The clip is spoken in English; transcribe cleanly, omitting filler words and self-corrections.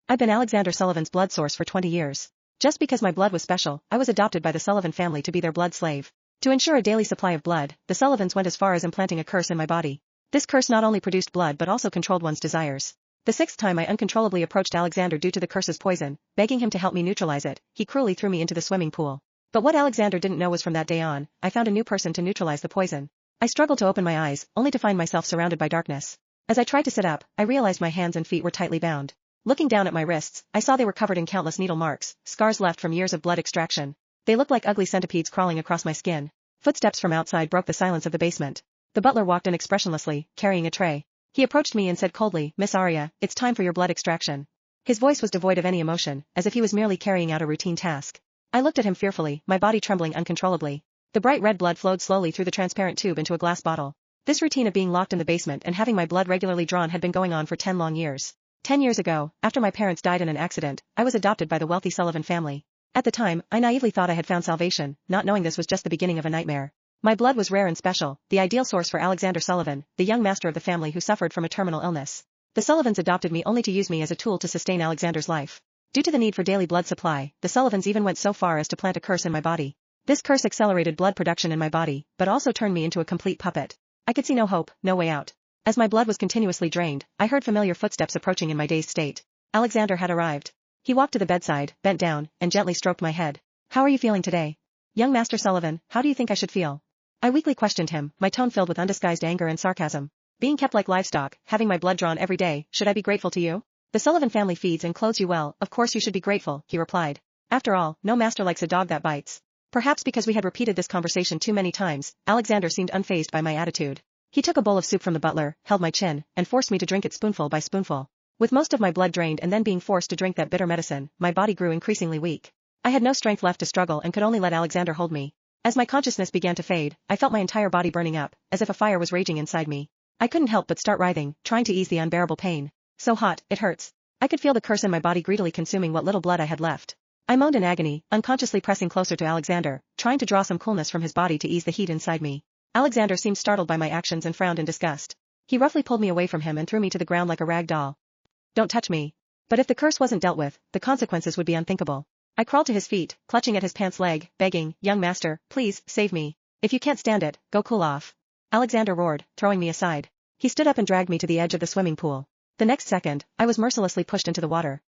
I'd been Alexander Sullivan's blood source for 20 years. Just because my blood was special, I was adopted by the Sullivan family to be their blood slave. To ensure a daily supply of blood, the Sullivans went as far as implanting a curse in my body. This curse not only produced blood but also controlled one's desires. The sixth time I uncontrollably approached Alexander due to the curse's poison, begging him to help me neutralize it, he cruelly threw me into the swimming pool. But what Alexander didn't know was from that day on, I found a new person to neutralize the poison. I struggled to open my eyes, only to find myself surrounded by darkness. As I tried to sit up, I realized my hands and feet were tightly bound. Looking down at my wrists, I saw they were covered in countless needle marks, scars left from years of blood extraction. They looked like ugly centipedes crawling across my skin. Footsteps from outside broke the silence of the basement. The butler walked in expressionlessly, carrying a tray. He approached me and said coldly, "Miss Arya, it's time for your blood extraction." His voice was devoid of any emotion, as if he was merely carrying out a routine task. I looked at him fearfully, my body trembling uncontrollably. The bright red blood flowed slowly through the transparent tube into a glass bottle. This routine of being locked in the basement and having my blood regularly drawn had been going on for 10 long years. 10 years ago, after my parents died in an accident, I was adopted by the wealthy Sullivan family. At the time, I naively thought I had found salvation, not knowing this was just the beginning of a nightmare. My blood was rare and special, the ideal source for Alexander Sullivan, the young master of the family who suffered from a terminal illness. The Sullivans adopted me only to use me as a tool to sustain Alexander's life. Due to the need for daily blood supply, the Sullivans even went so far as to plant a curse in my body. This curse accelerated blood production in my body, but also turned me into a complete puppet. I could see no hope, no way out. As my blood was continuously drained, I heard familiar footsteps approaching in my dazed state. Alexander had arrived. He walked to the bedside, bent down, and gently stroked my head. "How are you feeling today? Young Master Sullivan, how do you think I should feel?" I weakly questioned him, my tone filled with undisguised anger and sarcasm. "Being kept like livestock, having my blood drawn every day, should I be grateful to you? The Sullivan family feeds and clothes you well, of course you should be grateful," he replied. After all, no master likes a dog that bites. Perhaps because we had repeated this conversation too many times, Alexander seemed unfazed by my attitude. He took a bowl of soup from the butler, held my chin, and forced me to drink it spoonful by spoonful. With most of my blood drained and then being forced to drink that bitter medicine, my body grew increasingly weak. I had no strength left to struggle and could only let Alexander hold me. As my consciousness began to fade, I felt my entire body burning up, as if a fire was raging inside me. I couldn't help but start writhing, trying to ease the unbearable pain. "So hot, it hurts." I could feel the curse in my body greedily consuming what little blood I had left. I moaned in agony, unconsciously pressing closer to Alexander, trying to draw some coolness from his body to ease the heat inside me. Alexander seemed startled by my actions and frowned in disgust. He roughly pulled me away from him and threw me to the ground like a rag doll. "Don't touch me." But if the curse wasn't dealt with, the consequences would be unthinkable. I crawled to his feet, clutching at his pants leg, begging, "Young master, please, save me. If you can't stand it, go cool off." Alexander roared, throwing me aside. He stood up and dragged me to the edge of the swimming pool. The next second, I was mercilessly pushed into the water.